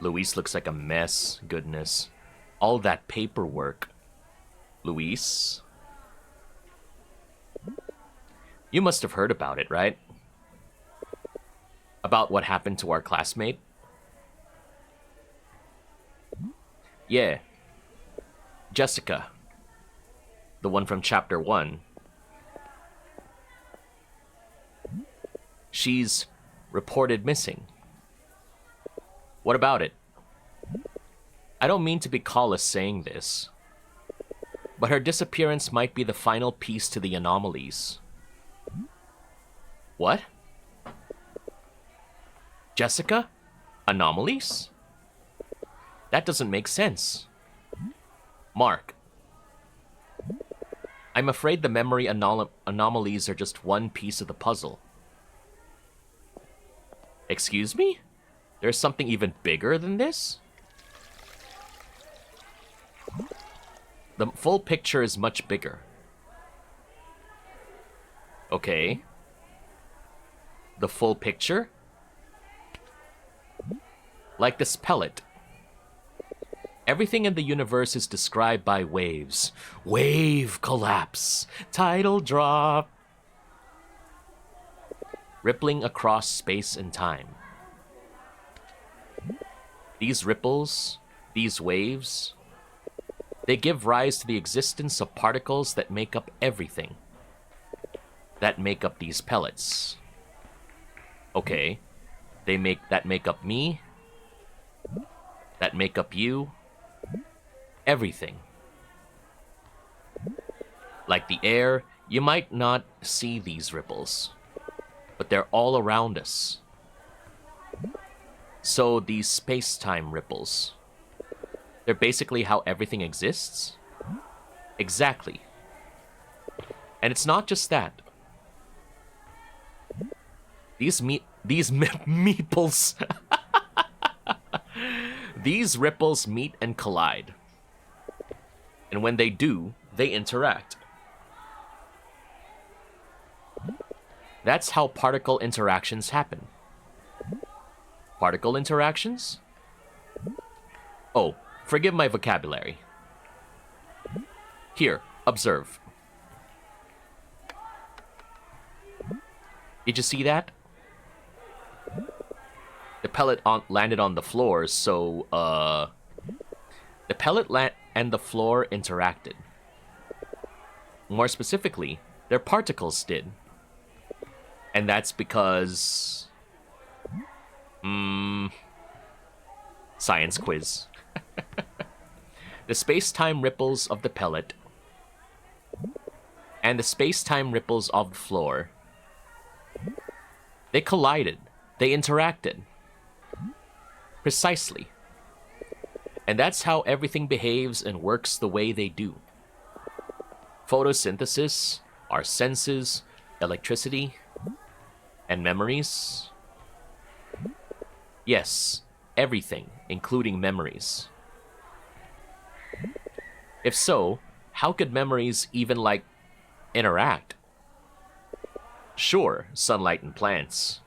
Luis looks like a mess. Goodness. All that paperwork. Luis? You must have heard about it, right? About what happened to our classmate? Yeah. Jessica. The one from chapter 1. She's reported missing. What about it? I don't mean to be callous saying this, but her disappearance might be the final piece to the anomalies. What? Jessica? Anomalies? That doesn't make sense. Mark. I'm afraid the memory anomalies are just one piece of the puzzle. Excuse me? There's something even bigger than this? The full picture is much bigger. Okay. The full picture? Like this pellet. Everything in the universe is described by waves. Wave collapse. Tidal drop. Rippling across space and time. These ripples, these waves, they give rise to the existence of particles that make up everything. That make up these pellets. Okay. They make up me. That make up you. Everything. Like the air, you might not see these ripples, but they're all around us. So these space-time ripples, they're basically how everything exists? Exactly. And it's not just that. These meeples. These ripples meet and collide. And when they do, they interact. That's how particle interactions happen. Particle interactions? Oh, forgive my vocabulary. Here, observe. Did you see that? The pellet landed on the floor, so, the pellet and the floor interacted. More specifically, their particles did. And that's because... Science quiz. The space-time ripples of the pellet and the space-time ripples of the floor, they collided. They interacted. Precisely. And that's how everything behaves and works the way they do. Photosynthesis, our senses, electricity, and memories. Yes, everything, including memories. If so, how could memories even, like, interact? Sure, sunlight and plants.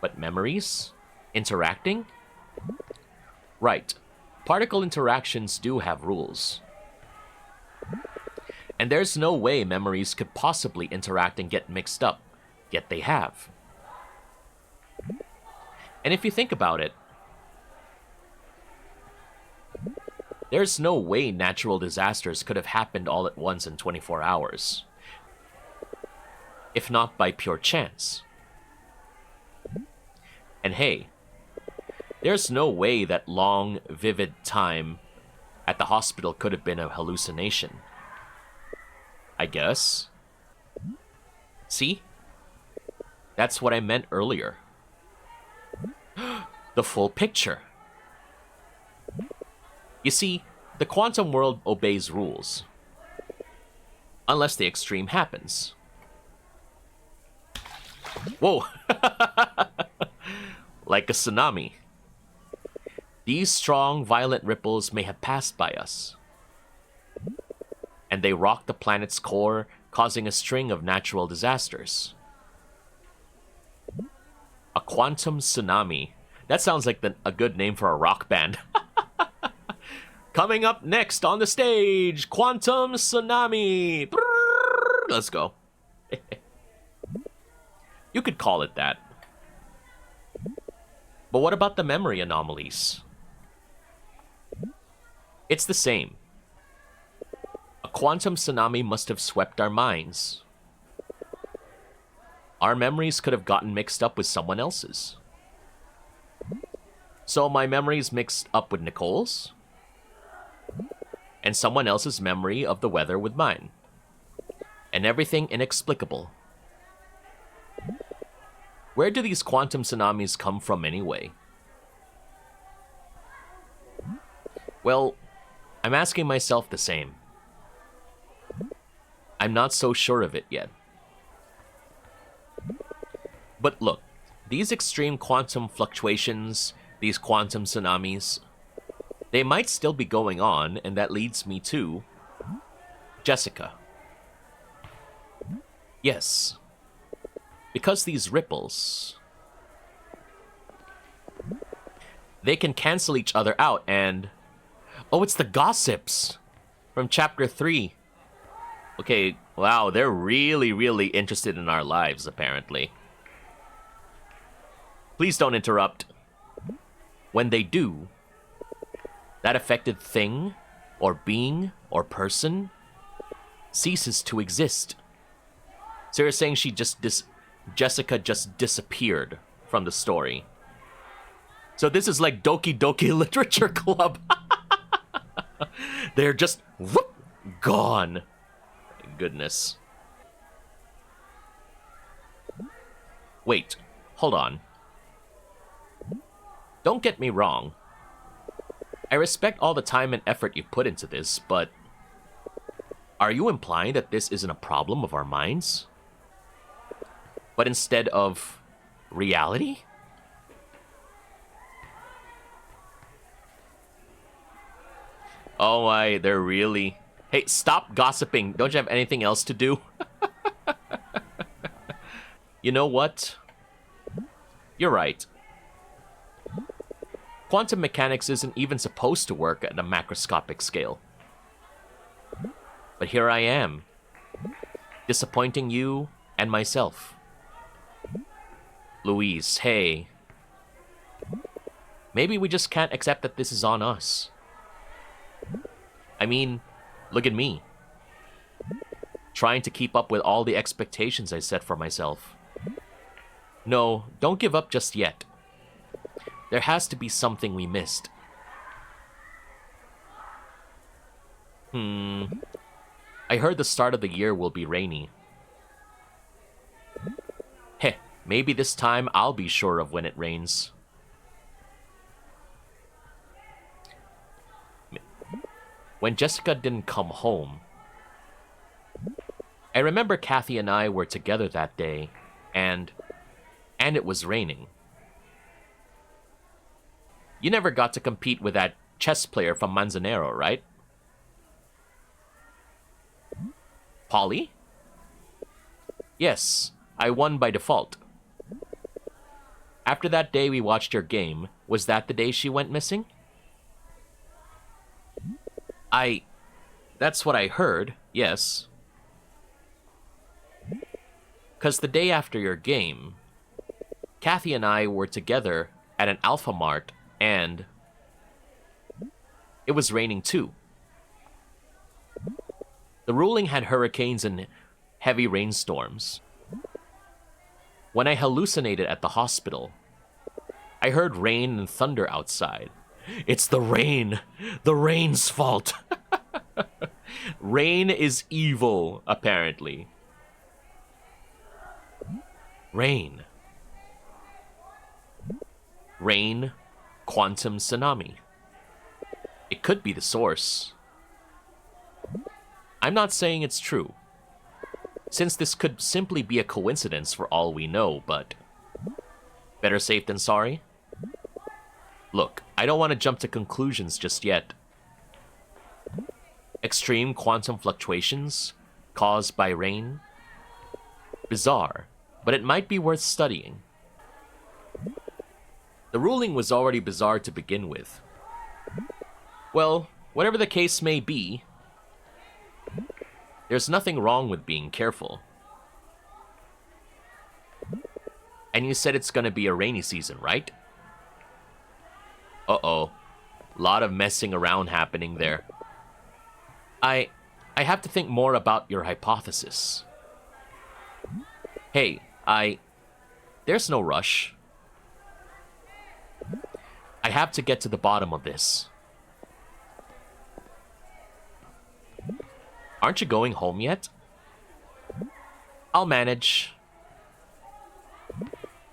But memories? Interacting? Right. Particle interactions do have rules. And there's no way memories could possibly interact and get mixed up, yet they have. And if you think about it, there's no way natural disasters could have happened all at once in 24 hours. If not by pure chance. And hey, there's no way that long, vivid time at the hospital could have been a hallucination. I guess. See? That's what I meant earlier. The full picture. You see, the quantum world obeys rules. Unless the extreme happens. Whoa! Like a tsunami. These strong, violent ripples may have passed by us. And they rocked the planet's core, causing a string of natural disasters. A quantum tsunami. That sounds like a good name for a rock band. Coming up next on the stage, Quantum Tsunami. Brrr, let's go. You could call it that. But what about the memory anomalies? It's the same. A quantum tsunami must have swept our minds. Our memories could have gotten mixed up with someone else's. So my memory's mixed up with Nicole's, and someone else's memory of the weather with mine. And everything inexplicable. Where do these quantum tsunamis come from anyway? Well, I'm asking myself the same. I'm not so sure of it yet. But look, these extreme quantum fluctuations, these quantum tsunamis, they might still be going on, and that leads me to Jessica. Yes. Because these ripples, they can cancel each other out, and... Oh, it's the gossips from chapter 3. Okay, wow, they're really, really interested in our lives, apparently. Please don't interrupt. When they do, that affected thing, or being, or person, ceases to exist. So you're saying Jessica just disappeared from the story. So this is like Doki Doki Literature Club. They're just, whoop, gone. Goodness. Wait, hold on. Don't get me wrong. I respect all the time and effort you put into this, but... Are you implying that this isn't a problem of our minds? But instead of reality? Oh my, they're really... Hey, stop gossiping. Don't you have anything else to do? You know what? You're right. Quantum mechanics isn't even supposed to work at a macroscopic scale. But here I am, disappointing you and myself. Louise, hey. Maybe we just can't accept that this is on us. I mean, look at me. Trying to keep up with all the expectations I set for myself. No, don't give up just yet. There has to be something we missed. I heard the start of the year will be rainy. Heh, maybe this time I'll be sure of when it rains. When Jessica didn't come home, I remember Kathy and I were together that day, and it was raining. You never got to compete with that chess player from Manzanero, right? Polly? Yes, I won by default. After that day we watched your game, was that the day she went missing? That's what I heard, yes. 'Cause the day after your game, Kathy and I were together at an Alpha Mart, and it was raining too. The ruling had hurricanes and heavy rainstorms. When I hallucinated at the hospital, I heard rain and thunder outside. It's the rain! The rain's fault! Rain is evil, apparently. Rain. Rain, quantum tsunami. It could be the source. I'm not saying it's true, since this could simply be a coincidence for all we know, but better safe than sorry? Look, I don't want to jump to conclusions just yet. Extreme quantum fluctuations caused by rain? Bizarre, but it might be worth studying. The ruling was already bizarre to begin with. Well, whatever the case may be, there's nothing wrong with being careful. And you said it's gonna be a rainy season, right? Uh-oh. Lot of messing around happening there. I have to think more about your hypothesis. Hey, there's no rush. I have to get to the bottom of this. Aren't you going home yet? I'll manage.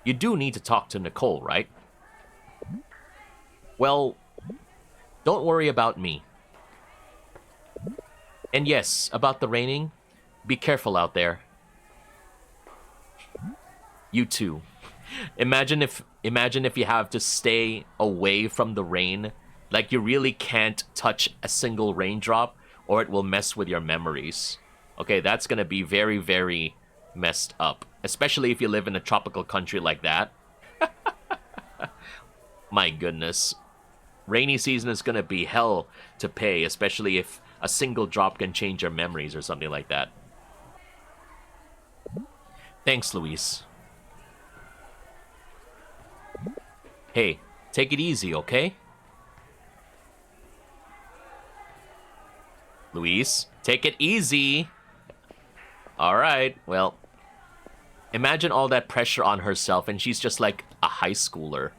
You do need to talk to Nicole, right? Well, don't worry about me. And yes, about the raining, be careful out there. You too. Imagine if you have to stay away from the rain, like you really can't touch a single raindrop, or it will mess with your memories. Okay, that's gonna be very, very messed up, especially if you live in a tropical country like that. My goodness. Rainy season is gonna be hell to pay, especially if a single drop can change your memories or something like that. Thanks, Luis. Hey, take it easy, okay? Luis, take it easy. Alright, well. Imagine all that pressure on herself and she's just like a high schooler.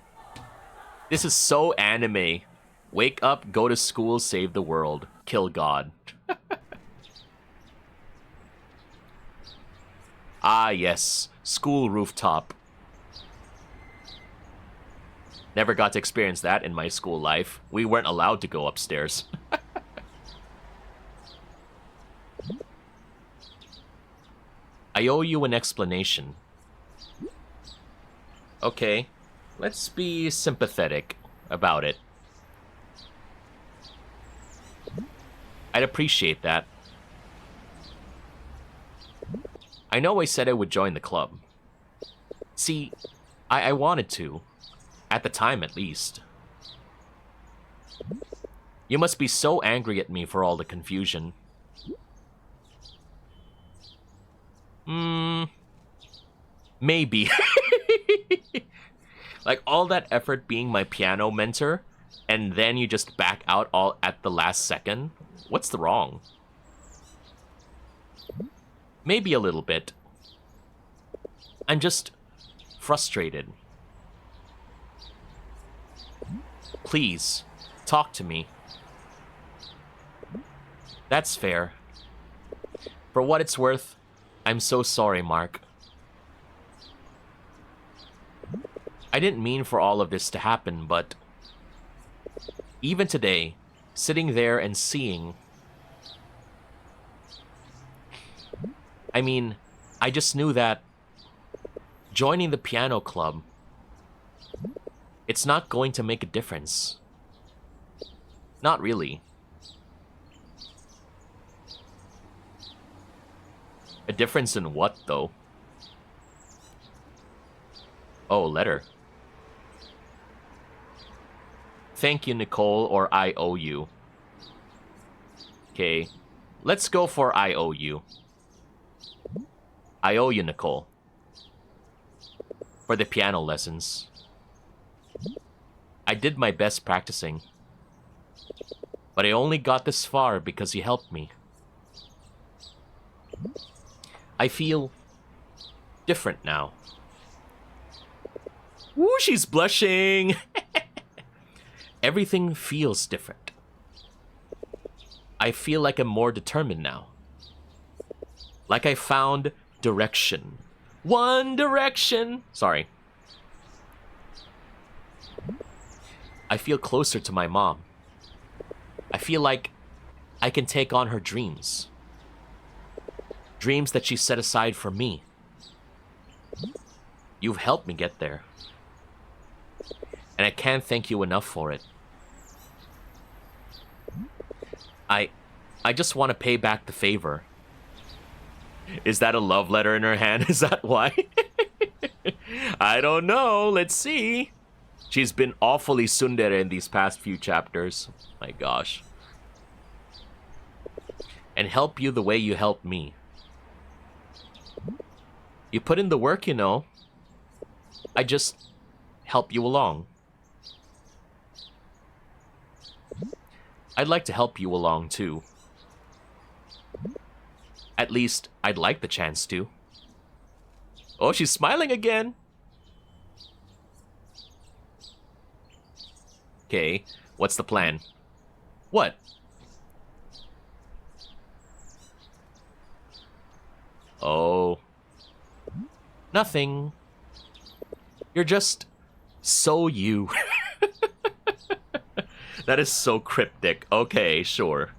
This is so anime. Wake up, go to school, save the world, kill God. Ah, yes. School rooftop. Never got to experience that in my school life. We weren't allowed to go upstairs. I owe you an explanation. Okay, let's be sympathetic about it. I'd appreciate that. I know I said I would join the club. See, I wanted to. At the time, at least. You must be so angry at me for all the confusion. Maybe. Like, all that effort being my piano mentor, and then you just back out all at the last second? What's the wrong? Maybe a little bit. I'm just frustrated. Please, talk to me. That's fair. For what it's worth, I'm so sorry, Mark. I didn't mean for all of this to happen, but even today, sitting there and seeing... I mean, I just knew that joining the piano club, it's not going to make a difference. Not really. A difference in what, though? Oh, letter. Thank you, Nicole, or I owe you. Okay, let's go for I owe you. I owe you, Nicole. For the piano lessons. I did my best practicing. But I only got this far because you helped me. I feel different now. Woo, she's blushing! Everything feels different. I feel like I'm more determined now. Like I found direction. One Direction! Sorry. I feel closer to my mom. I feel like I can take on her dreams. Dreams that she set aside for me. You've helped me get there. And I can't thank you enough for it. I just want to pay back the favor. Is that a love letter in her hand? Is that why? I don't know. Let's see. She's been awfully tsundere in these past few chapters. My gosh. And help you the way you helped me. You put in the work, you know. I just help you along. I'd like to help you along, too. At least, I'd like the chance to. Oh, she's smiling again. Okay, what's the plan? What? Oh. Nothing. You're just so you. That is so cryptic. Okay, sure.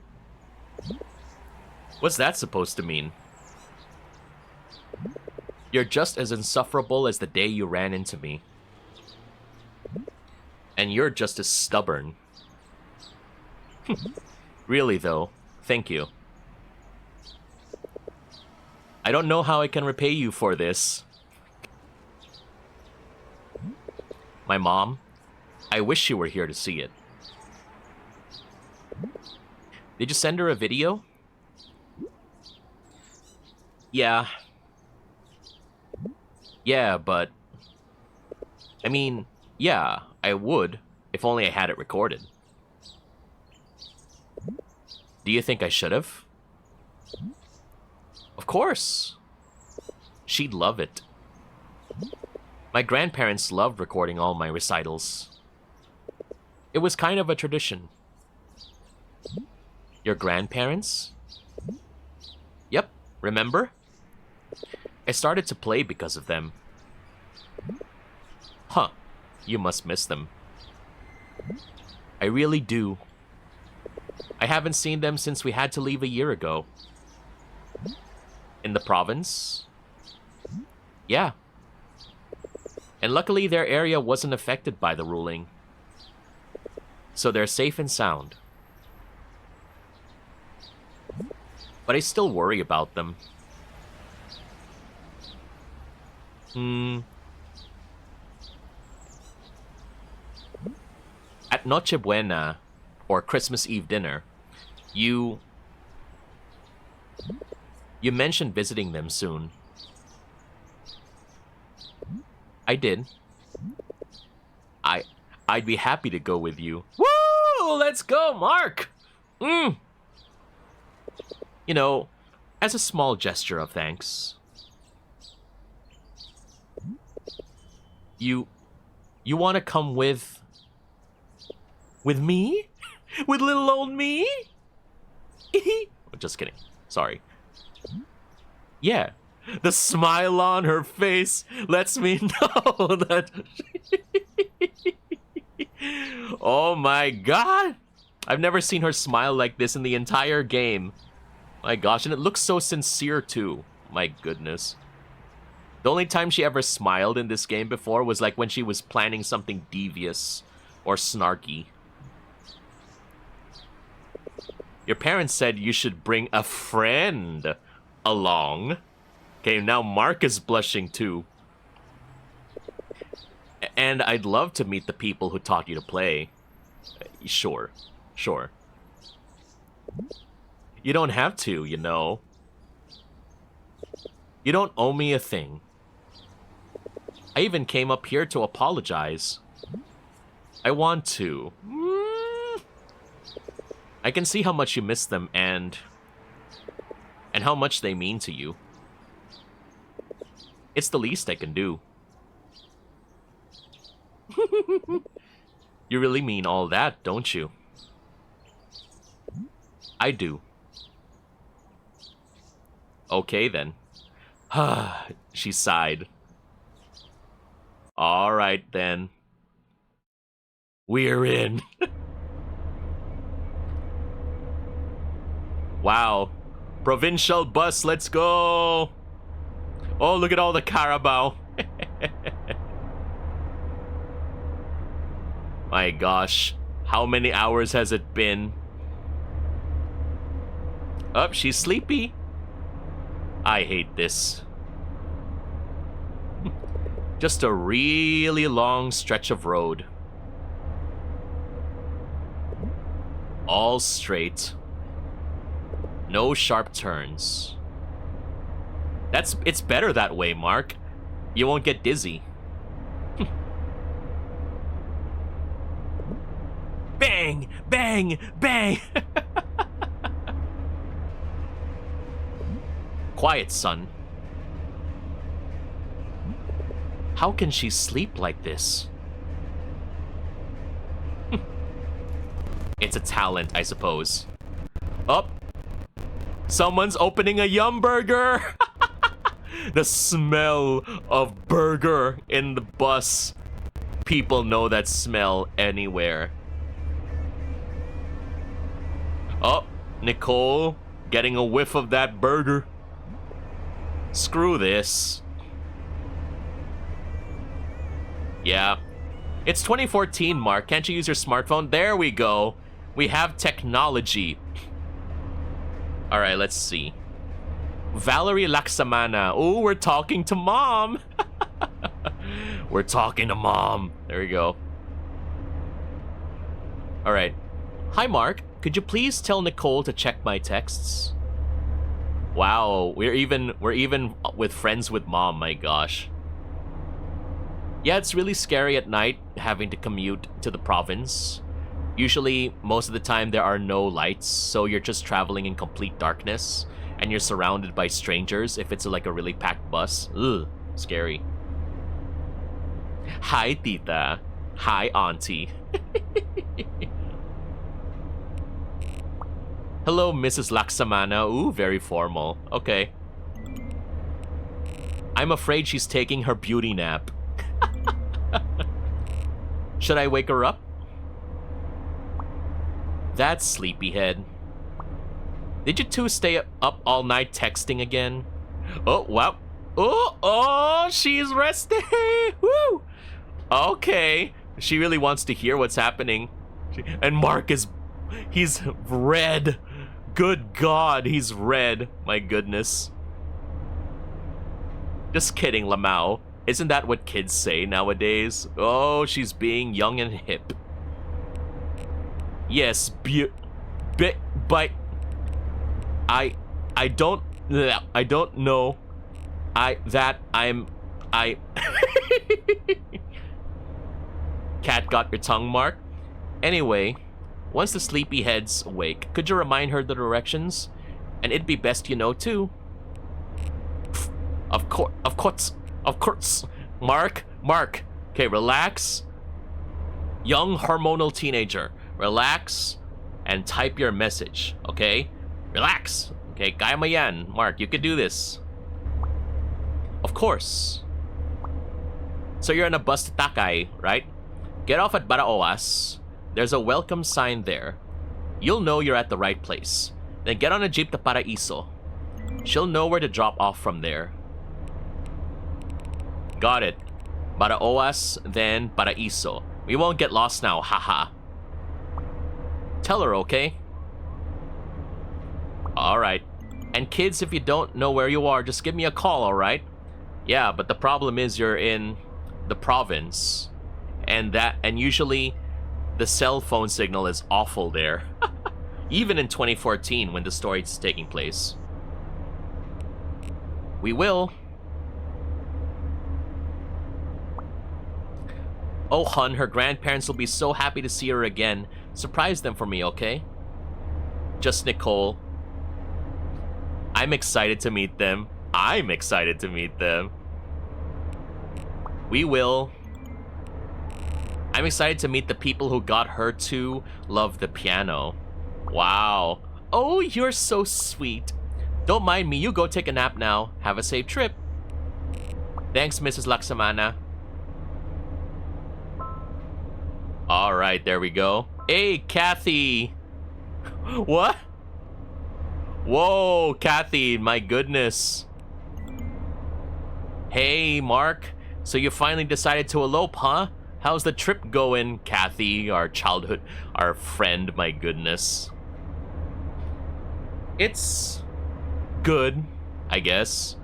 What's that supposed to mean? You're just as insufferable as the day you ran into me. And you're just as stubborn. Really, though, thank you. I don't know how I can repay you for this. My mom, I wish she were here to see it. Did you send her a video? Yeah. Yeah, but... I mean, yeah, I would, if only I had it recorded. Do you think I should have? Of course. She'd love it. My grandparents loved recording all my recitals. It was kind of a tradition. Your grandparents? Yep, remember? I started to play because of them. Huh, you must miss them. I really do. I haven't seen them since we had to leave a year ago. In the province? Yeah. And luckily their area wasn't affected by the ruling. So they're safe and sound. But I still worry about them. At Noche Buena, or Christmas Eve dinner, you mentioned visiting them soon. I did. I'd be happy to go with you. Woo! Let's go, Mark! You know, as a small gesture of thanks. You want to come with me? With little old me? Just kidding. Sorry. Yeah. The smile on her face lets me know that... Oh my god! I've never seen her smile like this in the entire game. My gosh, and it looks so sincere too. My goodness. The only time she ever smiled in this game before was like when she was planning something devious or snarky. Your parents said you should bring a friend along. Okay, now Mark is blushing too. And I'd love to meet the people who taught you to play. Sure. You don't have to, you know. You don't owe me a thing. I even came up here to apologize. I want to. I can see how much you miss them and how much they mean to you. It's the least I can do. You really mean all that, don't you? I do. Okay, then. She sighed. All right, then. We're in. Wow. Provincial bus, let's go. Oh, look at all the Carabao. My gosh. How many hours has it been? Oh, she's sleepy. I hate this. Just a really long stretch of road. All straight. No sharp turns. It's better that way, Mark. You won't get dizzy. Bang! Bang! Bang! Quiet, son. How can she sleep like this? It's a talent, I suppose. Oh! Someone's opening a Yum Burger! The smell of burger in the bus. People know that smell anywhere. Oh, Nicole getting a whiff of that burger. Screw this. Yeah. It's 2014, Mark. Can't you use your smartphone? There we go. We have technology. Alright, let's see. Valerie Laksamana. Ooh, we're talking to mom. We're talking to mom. There we go. Alright. Hi, Mark. Could you please tell Nicole to check my texts? Wow, we're even with friends with mom, my gosh. Yeah, it's really scary at night having to commute to the province. Usually, most of the time there are no lights, so you're just traveling in complete darkness, and you're surrounded by strangers if it's like a really packed bus. Ugh, scary. Hi, tita. Hi, auntie. Hello, Mrs. Laksamana. Ooh, very formal. Okay. I'm afraid she's taking her beauty nap. Should I wake her up? That sleepyhead. Did you two stay up all night texting again? Oh, wow. Oh, she's resting. Woo. Okay. She really wants to hear what's happening. And Mark he's red. Good God, he's red. My goodness. Just kidding, Lamau. Isn't that what kids say nowadays? Oh, she's being young and hip. Yes, but I don't know. Cat got your tongue, Mark? Anyway, once the sleepyhead's awake, could you remind her the directions? And it'd be best you know, too. Of course. Mark. Okay, relax. Young hormonal teenager. Relax and type your message, okay? Relax. Okay, kaya mo yan. Mark, you can do this. Of course. So you're on a bus to Takay, right? Get off at Baraoas. There's a welcome sign there. You'll know you're at the right place. Then get on a jeep to Paraiso. She'll know where to drop off from there. Got it. Baraoas, then Paraiso. We won't get lost now, haha. Tell her, okay? Alright. And kids, if you don't know where you are, just give me a call, alright? Yeah, but the problem is you're in the province. And usually the cell phone signal is awful there. Even in 2014 when the story is taking place. We will. Oh, hun, her grandparents will be so happy to see her again. Surprise them for me, okay? Just Nicole. I'm excited to meet them. I'm excited to meet them. We will. I'm excited to meet the people who got her to love the piano. Wow. Oh, you're so sweet. Don't mind me. You go take a nap now. Have a safe trip. Thanks, Mrs. Laksamana. All right, there we go. Hey, Kathy. What? Whoa, Kathy, my goodness. Hey, Mark. So you finally decided to elope, huh? How's the trip going, Kathy, our friend, my goodness? It's good, I guess.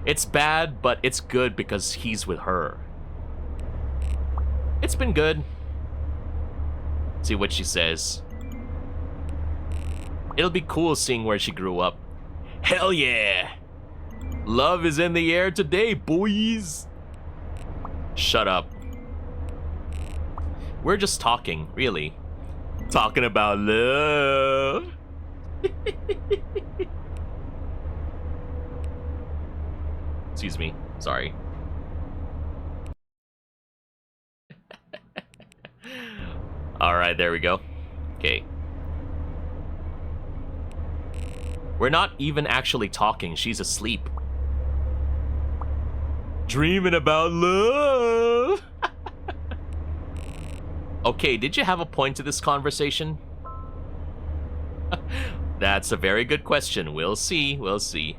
It's bad, but it's good because he's with her. It's been good. See what she says. It'll be cool seeing where she grew up. Hell yeah! Love is in the air today, boys! Shut up. We're just talking, really. Talking about love. Excuse me. Sorry. Alright, there we go. Okay. We're not even actually talking. She's asleep. Dreaming about love. Okay, did you have a point to this conversation? That's a very good question. We'll see. We'll see.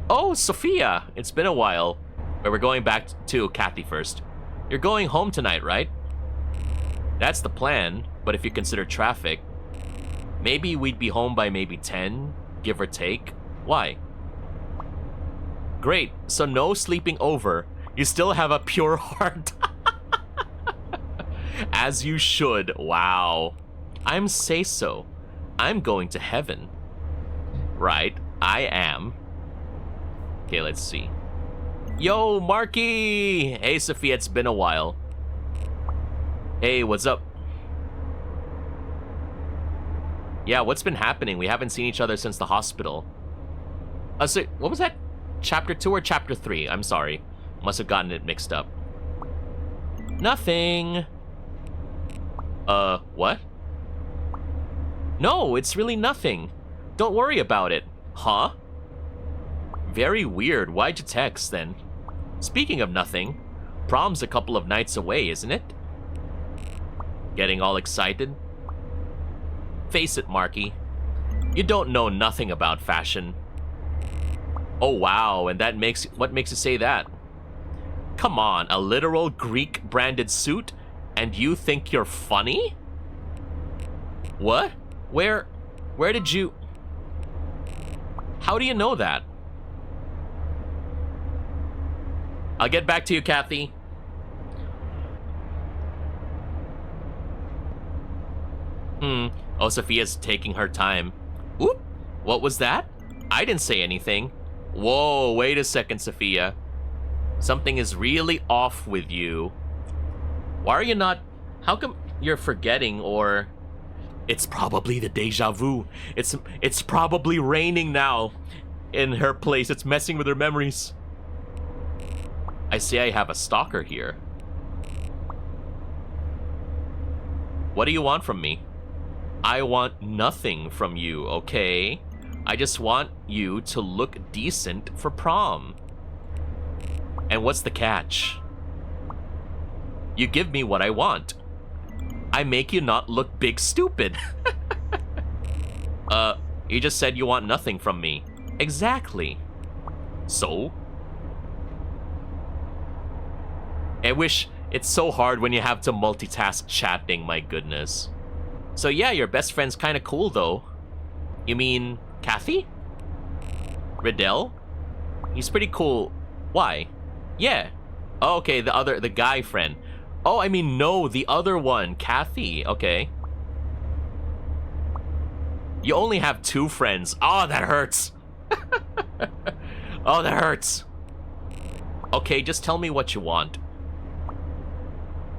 Oh, Sophia! It's been a while. But we're going back to Kathy first. You're going home tonight, right? That's the plan, but if you consider traffic, maybe we'd be home by maybe 10, give or take. Why? Great, so no sleeping over. You still have a pure heart. As you should. Wow. I'm say so. I'm going to heaven. Right, I am. Okay, let's see. Yo, Marky! Hey, Sophia, it's been a while. Hey, what's up? Yeah, what's been happening? We haven't seen each other since the hospital. So, what was that? Chapter 2 or Chapter 3? I'm sorry. Must have gotten it mixed up. Nothing. What? No, it's really nothing. Don't worry about it. Huh? Very weird. Why'd you text, then? Speaking of nothing, prom's a couple of nights away, isn't it? Getting all excited? Face it, Marky. You don't know nothing about fashion. Oh, wow, and what makes you say that? Come on, a literal Greek-branded suit, and you think you're funny? What? Where did you... How do you know that? I'll get back to you, Kathy. Oh, Sophia's taking her time. Oop! What was that? I didn't say anything. Whoa, wait a second, Sophia. Something is really off with you. Why are you not... How come you're forgetting, or... It's probably the deja vu. It's probably raining now. In her place, it's messing with her memories. I see I have a stalker here. What do you want from me? I want nothing from you, okay? I just want you to look decent for prom. And what's the catch? You give me what I want. I make you not look big stupid. You just said you want nothing from me. Exactly. So? I wish it's so hard when you have to multitask chatting, my goodness. So yeah, your best friend's kind of cool though. You mean Kathy? Riddell? He's pretty cool. Why? Yeah. Oh, okay, the guy friend. Oh, I mean, no, the other one, Kathy. Okay. You only have 2 friends. Oh, that hurts. Oh, that hurts. Okay, just tell me what you want.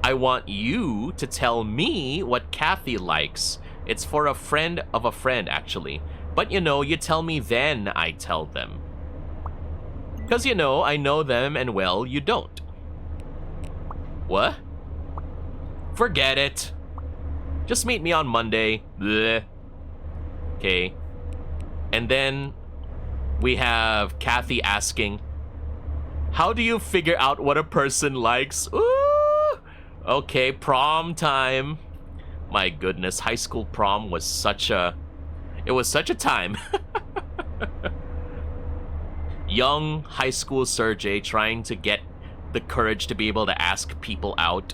I want you to tell me what Kathy likes. It's for a friend of a friend, actually. But, you know, you tell me then I tell them. Because, you know, I know them and, well, you don't. What? Forget it. Just meet me on Monday. Bleh. Okay. And then we have Kathy asking, how do you figure out what a person likes? Ooh! Okay, prom time. My goodness, high school prom was such a... It was such a time. Young high school Serjay trying to get the courage to be able to ask people out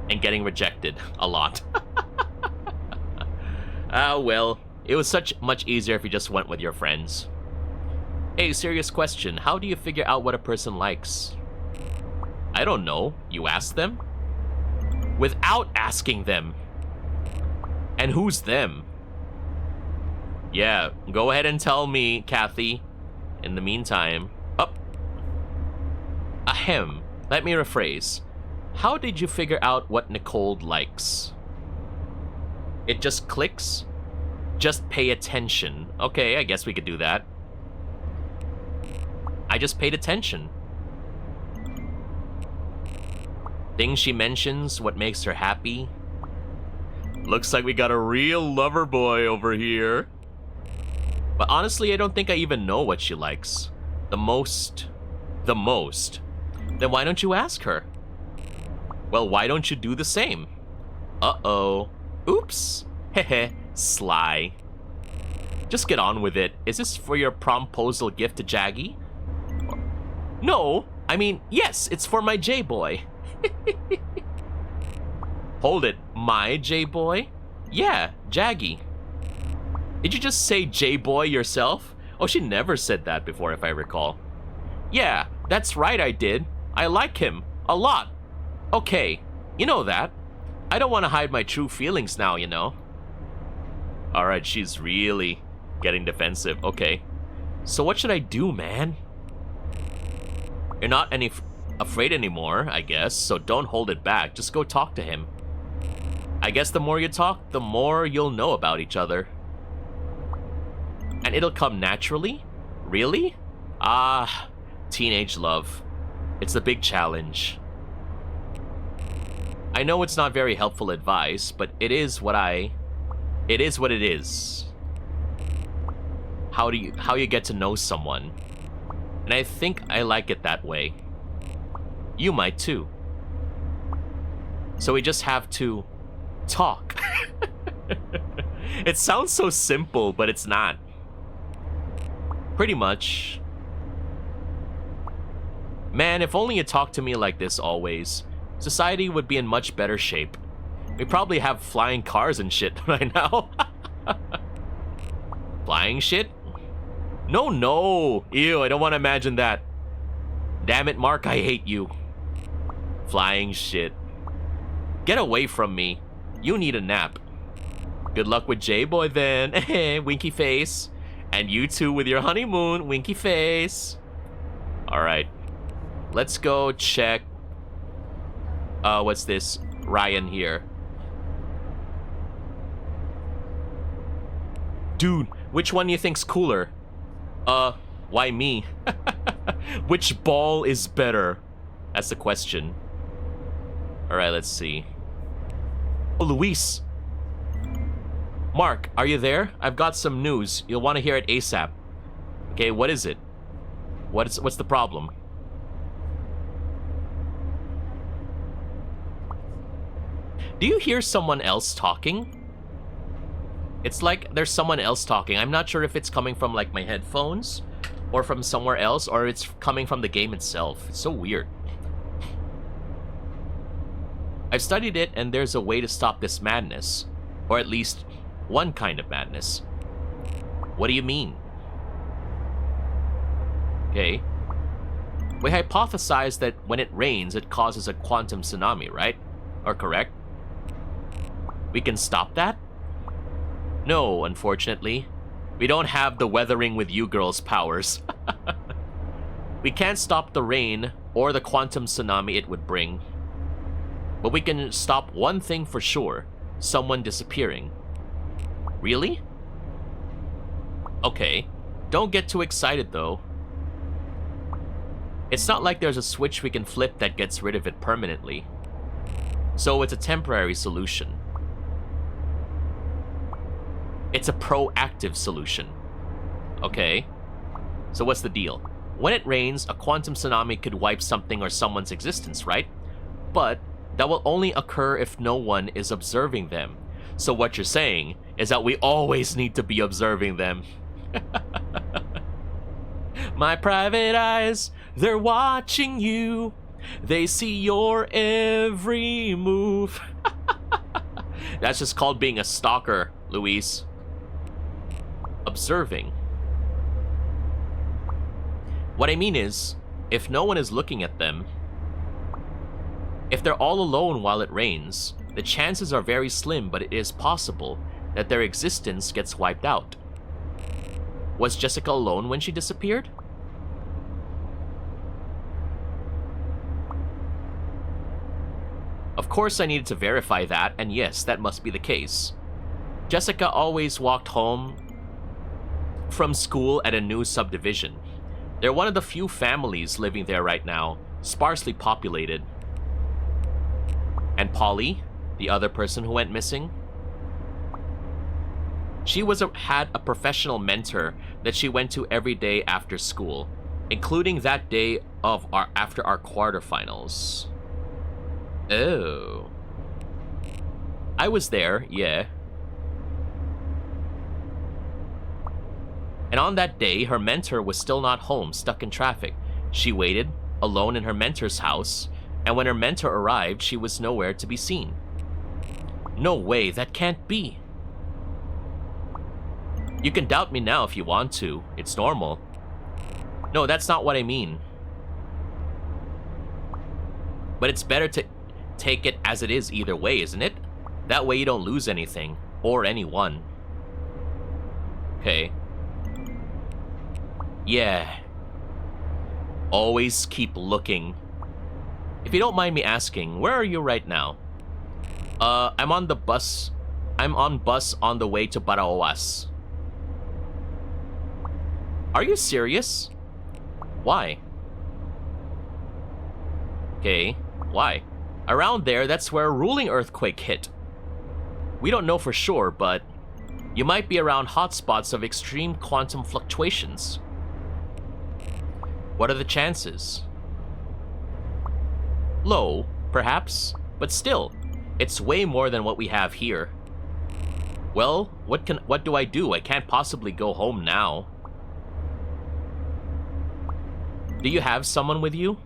and getting rejected a lot. Well, it was much easier if you just went with your friends. Hey, serious question. How do you figure out what a person likes? I don't know. You ask them? Without asking them. And who's them? Yeah, go ahead and tell me, Kathy. In the meantime... Up. Ahem. Let me rephrase. How did you figure out what Nicole likes? It just clicks? Just pay attention. Okay, I guess we could do that. I just paid attention. Things she mentions, what makes her happy. Looks like we got a real lover boy over here. But honestly, I don't think I even know what she likes. The most. Then why don't you ask her? Well, why don't you do the same? Uh-oh. Oops. Hehe. Sly. Just get on with it. Is this for your promposal gift to Jaggy? No. I mean, yes, it's for my J-boy. Hold it. My J-boy? Yeah, Jaggy. Did you just say J-boy yourself? Oh, she never said that before, if I recall. Yeah, that's right, I did. I like him. A lot. Okay, you know that. I don't want to hide my true feelings now, you know. Alright, she's really getting defensive. Okay. So what should I do, man? You're not afraid anymore, I guess, so don't hold it back. Just go talk to him. I guess the more you talk, the more you'll know about each other. And it'll come naturally? Really? Ah, teenage love. It's a big challenge. I know it's not very helpful advice, but it is what it is. How you get to know someone. And I think I like it that way. You might too. So we just have to talk. It sounds so simple, but it's not. Pretty much. Man, if only you talked to me like this always, society would be in much better shape. We probably have flying cars and shit right now. Flying shit? No. Ew, I don't want to imagine that. Damn it, Mark, I hate you. Flying shit. Get away from me. You need a nap. Good luck with J-Boy then. Winky face. And you too with your honeymoon. Winky face. Alright. Let's go check. What's this? Ryan here. Dude, which one do you think's cooler? Why me? Which ball is better? That's the question. Alright, let's see. Oh, Luis. Mark, are you there? I've got some news. You'll want to hear it ASAP. Okay, what is it? What's the problem? Do you hear someone else talking? It's like there's someone else talking. I'm not sure if it's coming from like my headphones or from somewhere else, or it's coming from the game itself. It's so weird. I've studied it, and there's a way to stop this madness. Or at least one kind of madness. What do you mean? Okay. We hypothesized that when it rains, it causes a quantum tsunami, right? Or correct? We can stop that? No, unfortunately. We don't have the weathering with you girls' powers. We can't stop the rain or the quantum tsunami it would bring. But we can stop one thing for sure. Someone disappearing. Really? Okay. Don't get too excited, though. It's not like there's a switch we can flip that gets rid of it permanently. So it's a temporary solution. It's a proactive solution. Okay. So what's the deal? When it rains, a quantum tsunami could wipe something or someone's existence, right? But that will only occur if no one is observing them. So what you're saying is that we always need to be observing them. My private eyes, they're watching you. They see your every move. That's just called being a stalker, Luis. Observing. What I mean is, if no one is looking at them, if they're all alone while it rains, The chances are very slim, but it is possible that their existence gets wiped out. Was Jessica alone when she disappeared? Of course I needed to verify that, and yes, that must be the case. Jessica always walked home from school at a new subdivision. They're one of the few families living there right now, sparsely populated. And Polly, the other person who went missing? She had a professional mentor that she went to every day after school, including that day after our quarterfinals. Oh. I was there, yeah. And on that day, her mentor was still not home, stuck in traffic. She waited, alone in her mentor's house, and when her mentor arrived, she was nowhere to be seen. No way, that can't be. You can doubt me now if you want to. It's normal. No, that's not what I mean. But it's better to take it as it is either way, isn't it? That way you don't lose anything, or anyone. Okay. Yeah. Always keep looking. If you don't mind me asking, where are you right now? I'm on the bus. I'm on bus on the way to Baraoas. Are you serious? Why? Okay, why? Around there, that's where a ruling earthquake hit. We don't know for sure, but you might be around hotspots of extreme quantum fluctuations. What are the chances? Low, perhaps, but still, it's way more than what we have here. Well, what do I do? I can't possibly go home now. Do you have someone with you?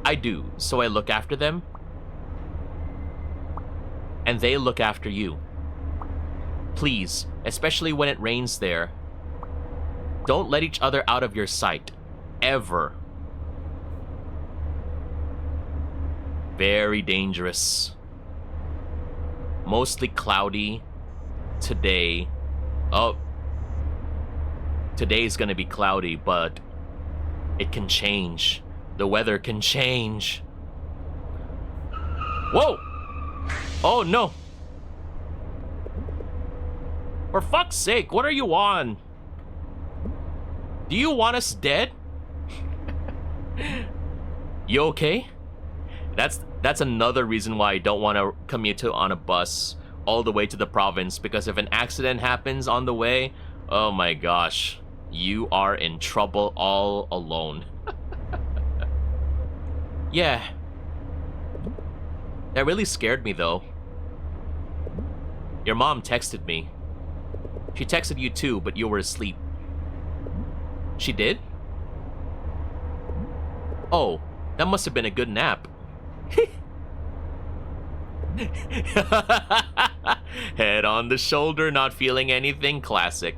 I do, so I look after them. And they look after you. Please, especially when it rains there, don't let each other out of your sight. Ever. Very dangerous. Mostly cloudy today. Oh. Today's gonna be cloudy, but it can change. The weather can change. Whoa! Oh no! For fuck's sake, what are you on? Do you want us dead? You okay? That's another reason why I don't want to commute on a bus all the way to the province, because if an accident happens on the way, oh my gosh, you are in trouble all alone. Yeah. That really scared me though. Your mom texted me. She texted you too, but you were asleep. She did? Oh, that must have been a good nap. Head on the shoulder, not feeling anything. Classic.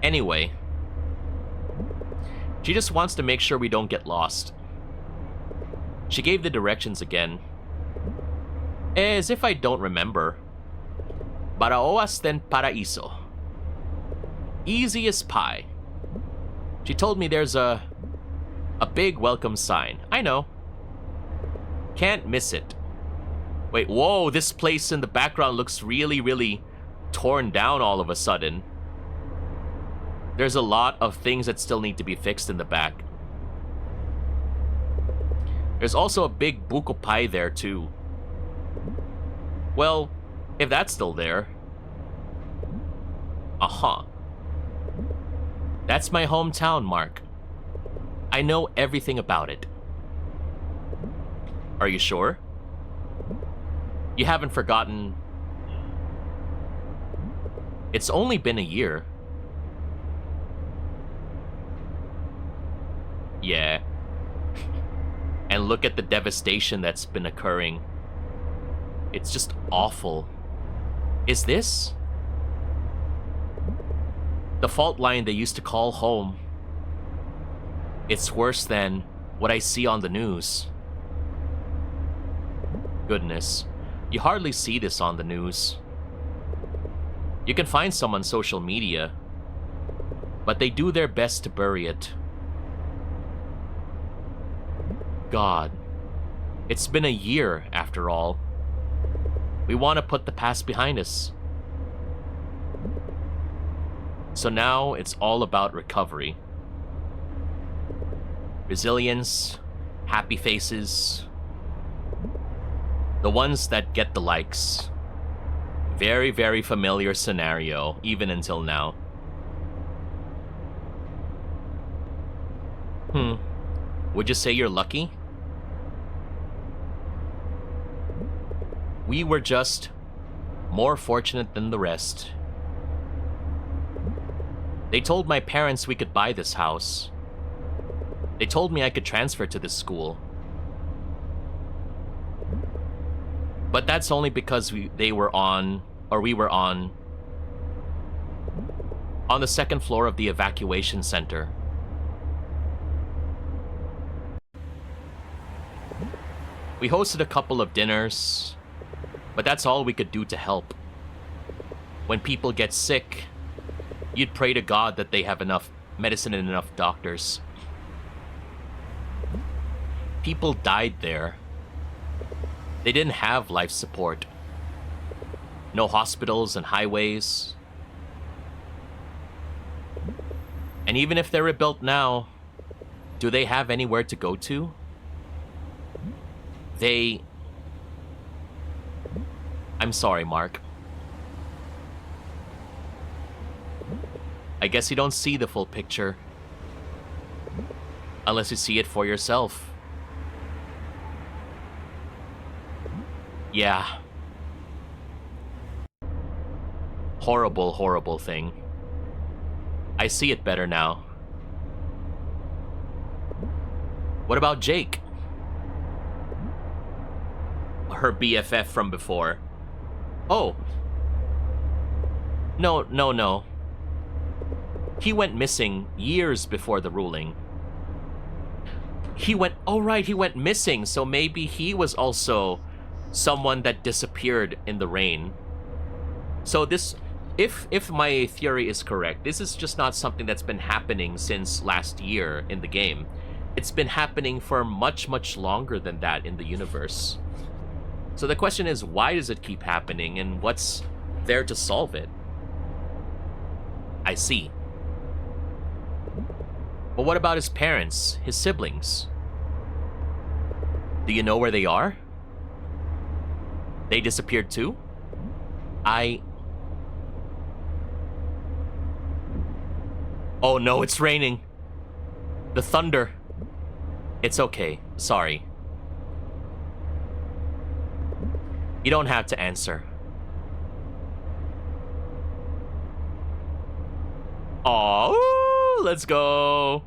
Anyway, she just wants to make sure we don't get lost. She gave the directions again. As if I don't remember. Baraoas then Paraiso. Easy as pie. She told me there's a big welcome sign. I know. Can't miss it. Wait, whoa, this place in the background looks really, really torn down all of a sudden. There's a lot of things that still need to be fixed in the back. There's also a big buko pie there too. Well, if that's still there. Uh-huh. That's my hometown, Mark. I know everything about it. Are you sure? You haven't forgotten... It's only been a year. Yeah. And look at the devastation that's been occurring. It's just awful. Is this the fault line they used to call home? It's worse than what I see on the news. Goodness, you hardly see this on the news. You can find some on social media, but they do their best to bury it. God, it's been a year after all. We want to put the past behind us. So now it's all about recovery. Resilience, happy faces, the ones that get the likes. Very, very familiar scenario, even until now. Would you say you're lucky? We were just more fortunate than the rest. They told my parents we could buy this house. They told me I could transfer to this school. But that's only because we were on the second floor of the evacuation center. We hosted a couple of dinners, but that's all we could do to help. When people get sick, you'd pray to God that they have enough medicine and enough doctors. People died there. They didn't have life support. No hospitals and highways. And even if they're rebuilt now, do they have anywhere to go to? I'm sorry, Mark. I guess you don't see the full picture. Unless you see it for yourself. Yeah. Horrible, horrible thing. I see it better now. What about Jake? Her BFF from before. Oh. No. He went missing years before the ruling. He went missing, so maybe he was also someone that disappeared in the rain. So this, if my theory is correct, this is just not something that's been happening since last year in the game. It's been happening for much, much longer than that in the universe. So the question is, why does it keep happening, and what's there to solve it? I see. But what about his parents, his siblings? Do you know where they are? They disappeared too? Oh no, it's raining. The thunder. It's okay, sorry. You don't have to answer. Oh, let's go.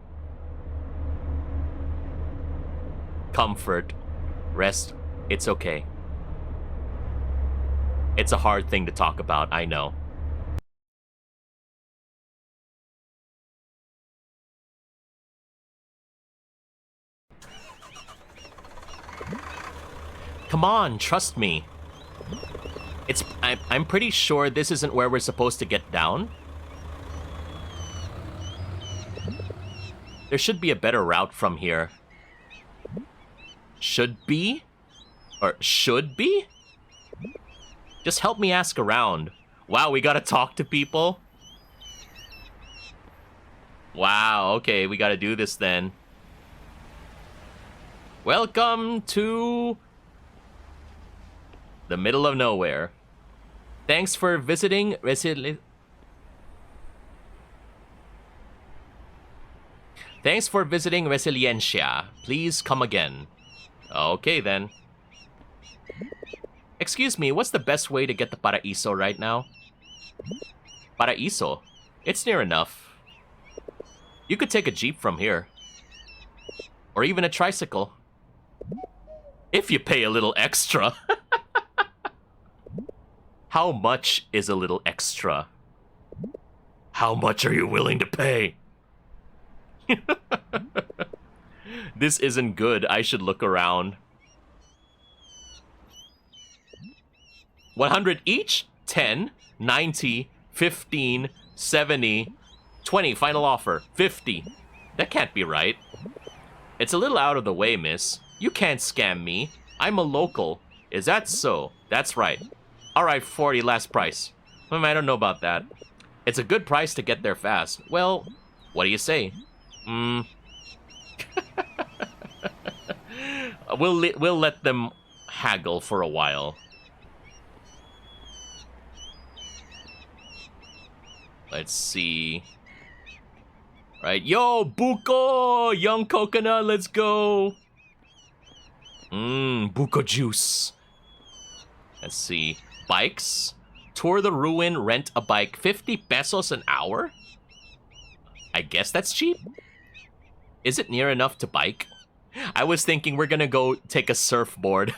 Comfort. Rest. It's okay. It's a hard thing to talk about, I know. Come on, trust me. I'm pretty sure this isn't where we're supposed to get down. There should be a better route from here. Should be? Or should be? Just help me ask around. Wow, we gotta talk to people? Wow, okay, we gotta do this then. Welcome to the middle of nowhere. Thanks for visiting Thanks for visiting Resiliencia. Please come again. Okay then. Excuse me, what's the best way to get to Paraiso right now? Paraiso? It's near enough. You could take a jeep from here. Or even a tricycle. If you pay a little extra. How much is a little extra? How much are you willing to pay? This isn't good. I should look around. 100 each? 10, 90, 15, 70, 20. Final offer. 50. That can't be right. It's a little out of the way, miss. You can't scam me. I'm a local. Is that so? That's right. Alright, 40, last price. I don't know about that. It's a good price to get there fast. Well, what do you say? We'll let them haggle for a while. Let's see. Right, yo, Buko! Young coconut, let's go! Buko juice. Let's see. Bikes? Tour the ruin, rent a bike. 50 pesos an hour? I guess that's cheap. Is it near enough to bike? I was thinking we're gonna go take a surfboard.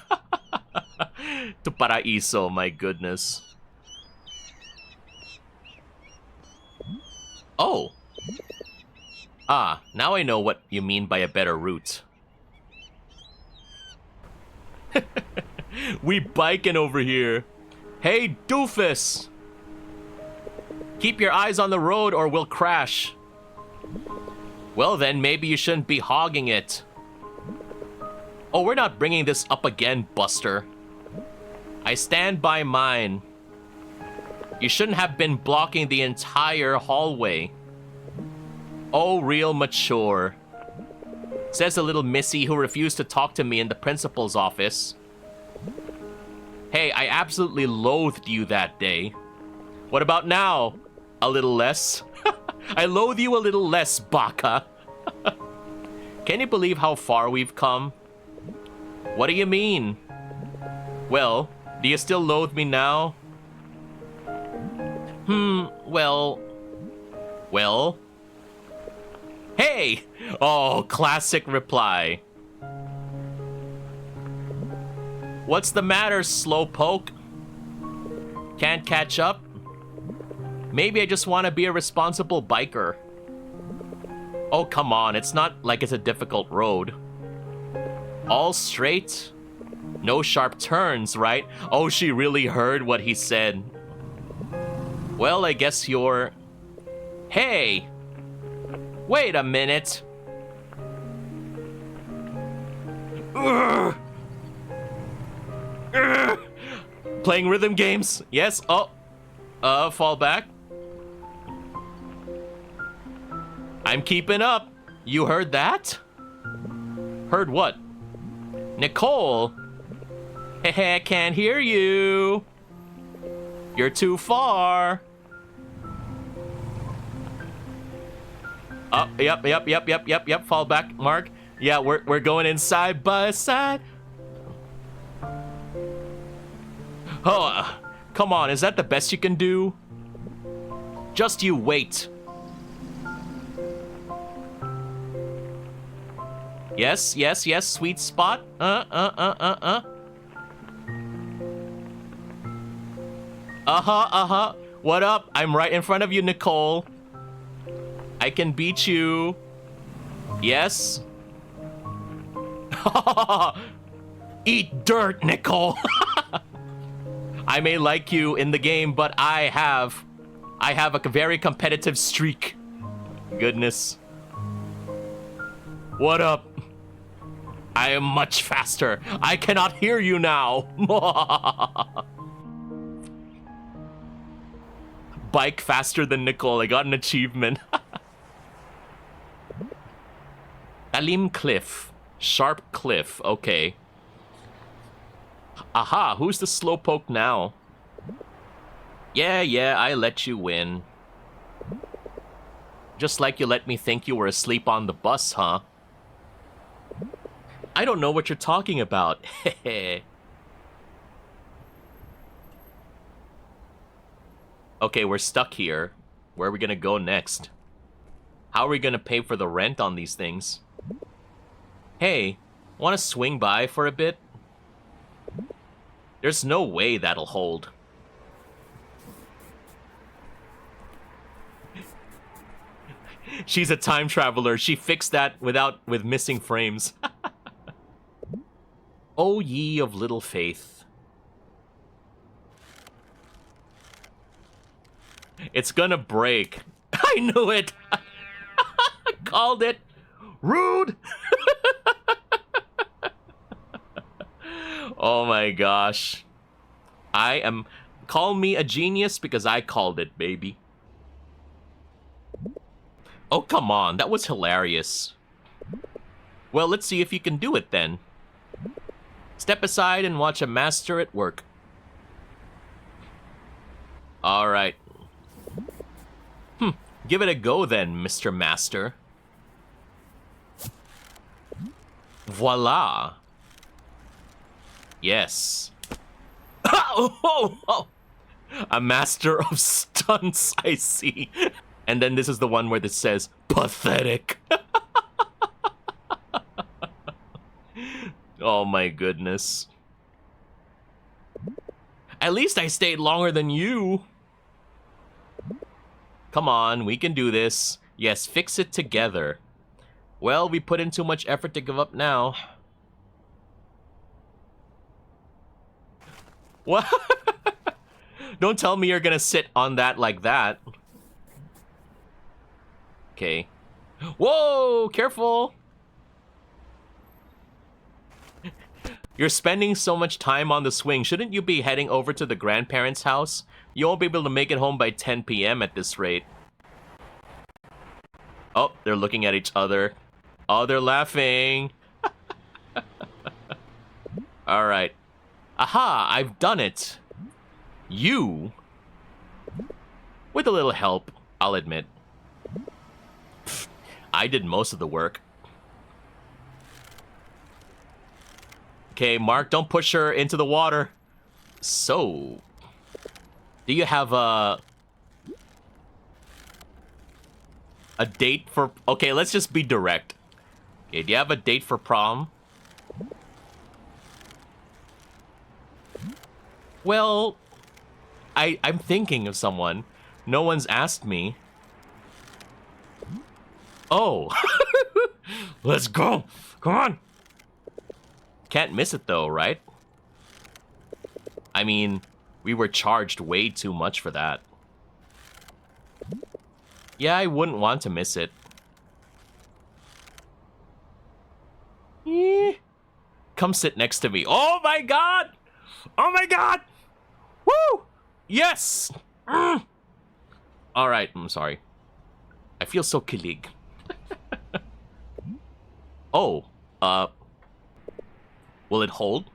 To Paraiso, my goodness. Oh. Ah, now I know what you mean by a better route. We biking over here. Hey, doofus! Keep your eyes on the road or we'll crash. Well then, maybe you shouldn't be hogging it. Oh, we're not bringing this up again, Buster. I stand by mine. You shouldn't have been blocking the entire hallway. Oh, real mature. Says a little missy who refused to talk to me in the principal's office. Hey, I absolutely loathed you that day. What about now? A little less? I loathe you a little less, Baka. Can you believe how far we've come? What do you mean? Well, do you still loathe me now? Well... Hey! Oh, classic reply. What's the matter, slowpoke? Can't catch up? Maybe I just want to be a responsible biker. Oh, come on, it's not like it's a difficult road. All straight? No sharp turns, right? Oh, she really heard what he said. Well, I guess you're... Hey! Wait a minute. Urgh. Urgh. Playing rhythm games? Yes. Oh. Fall back. I'm keeping up. You heard that? Heard what? Nicole? Hey, I can't hear you. You're too far. Oh, yep. Fall back, Mark. Yeah, we're going in side by side. Oh, come on, is that the best you can do? Just you wait. Yes, sweet spot. What up? I'm right in front of you, Nicole. I can beat you. Yes. Eat dirt, Nicole. I may like you in the game, but I have a very competitive streak. Goodness. What up? I am much faster. I cannot hear you now. Bike faster than Nicole. I got an achievement. Alim Cliff. Sharp Cliff. Okay. Aha, who's the slowpoke now? Yeah, I let you win. Just like you let me think you were asleep on the bus, huh? I don't know what you're talking about. Okay, we're stuck here. Where are we gonna go next? How are we gonna pay for the rent on these things? Hey, wanna swing by for a bit? There's no way that'll hold. She's a time traveler. She fixed that with missing frames. O ye of little faith. It's gonna break. I knew it. I called it. Rude. Oh my gosh. Call me a genius because I called it, baby. Oh, come on. That was hilarious. Well, let's see if you can do it then. Step aside and watch a master at work. All right. Give it a go then, Mr. Master. Voila. Yes. Oh. A master of stunts, I see. And then this is the one where this says, pathetic. Oh my goodness. At least I stayed longer than you. Come on, we can do this. Yes, fix it together. Well, we put in too much effort to give up now. What? Don't tell me you're gonna sit on that like that. Okay. Whoa, careful. You're spending so much time on the swing. Shouldn't you be heading over to the grandparents' house? You won't be able to make it home by 10 p.m. at this rate. Oh, they're looking at each other. Oh, they're laughing. All right. Aha, I've done it. You, with a little help, I'll admit. I did most of the work. Okay, Mark, don't push her into the water. So, do you have a date for... Okay, let's just be direct. Okay, do you have a date for prom? Well, I'm thinking of someone. No one's asked me. Oh. Let's go. Come on. Can't miss it though, right? I mean, we were charged way too much for that. Yeah, I wouldn't want to miss it. Come sit next to me. Oh my god! Oh my god! Woo! Yes! Alright, I'm sorry. I feel so kilig. Oh, will it hold?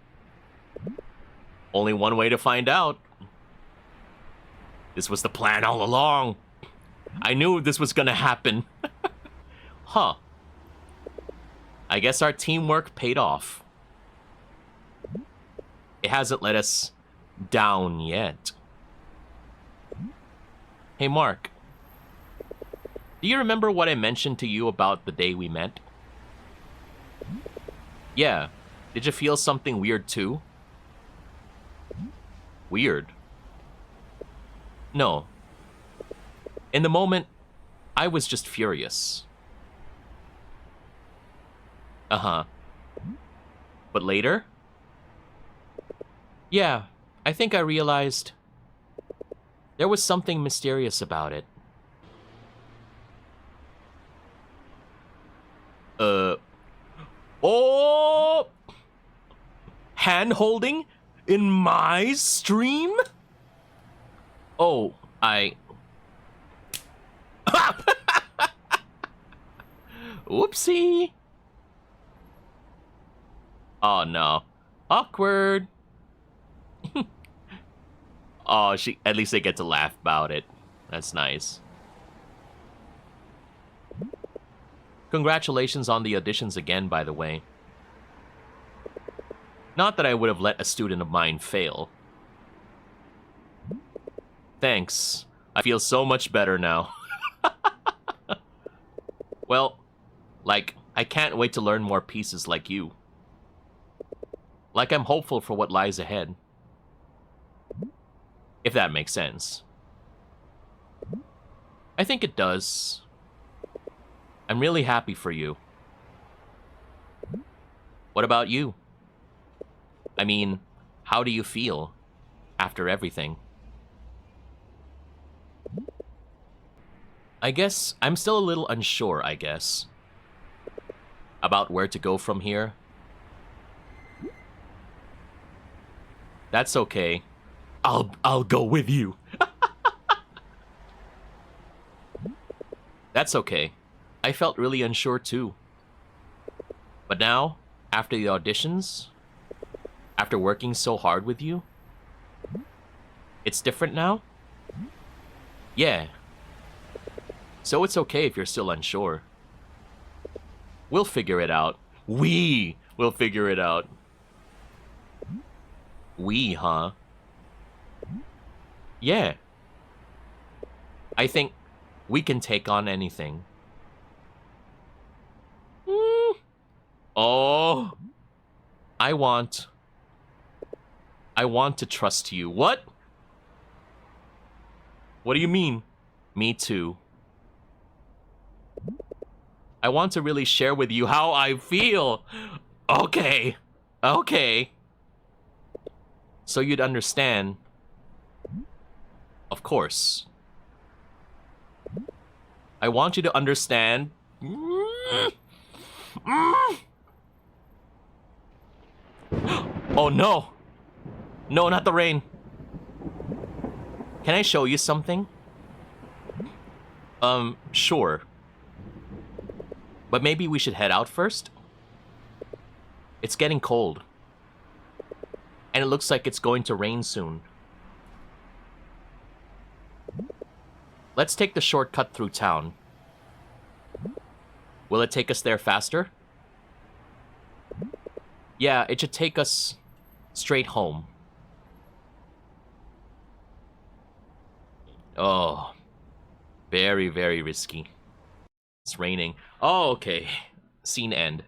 Only one way to find out. This was the plan all along. I knew this was gonna happen. Huh. I guess our teamwork paid off. It hasn't let us down yet. Hey, Mark. Do you remember what I mentioned to you about the day we met? Yeah. Did you feel something weird too? Weird? No. In the moment, I was just furious. Uh-huh. But later? Yeah, I think I realized there was something mysterious about it. Oh! Hand-holding in my stream? Oh, Whoopsie. Oh, no. Awkward. Oh, at least they get to laugh about it. That's nice. Congratulations on the auditions again, by the way. Not that I would have let a student of mine fail. Thanks. I feel so much better now. Well, like, I can't wait to learn more pieces like you. Like, I'm hopeful for what lies ahead. If that makes sense. I think it does. I'm really happy for you. What about you? I mean, how do you feel after everything? I guess I'm still a little unsure, I guess, about where to go from here. That's okay. I'll go with you. That's okay. I felt really unsure too. But now, after the auditions, after working so hard with you, it's different now? Yeah. So it's okay if you're still unsure. We'll figure it out. We will figure it out. We, huh? Yeah. I think we can take on anything. Oh. I want to trust you. What? What do you mean? Me too. I want to really share with you how I feel. Okay. Okay. So you'd understand. Of course. I want you to understand. Oh no! No, not the rain. Can I show you something? Sure. But maybe we should head out first? It's getting cold. And it looks like it's going to rain soon. Let's take the shortcut through town. Will it take us there faster? Yeah, it should take us straight home. Oh, very, very risky. It's raining. Oh, okay. Scene end.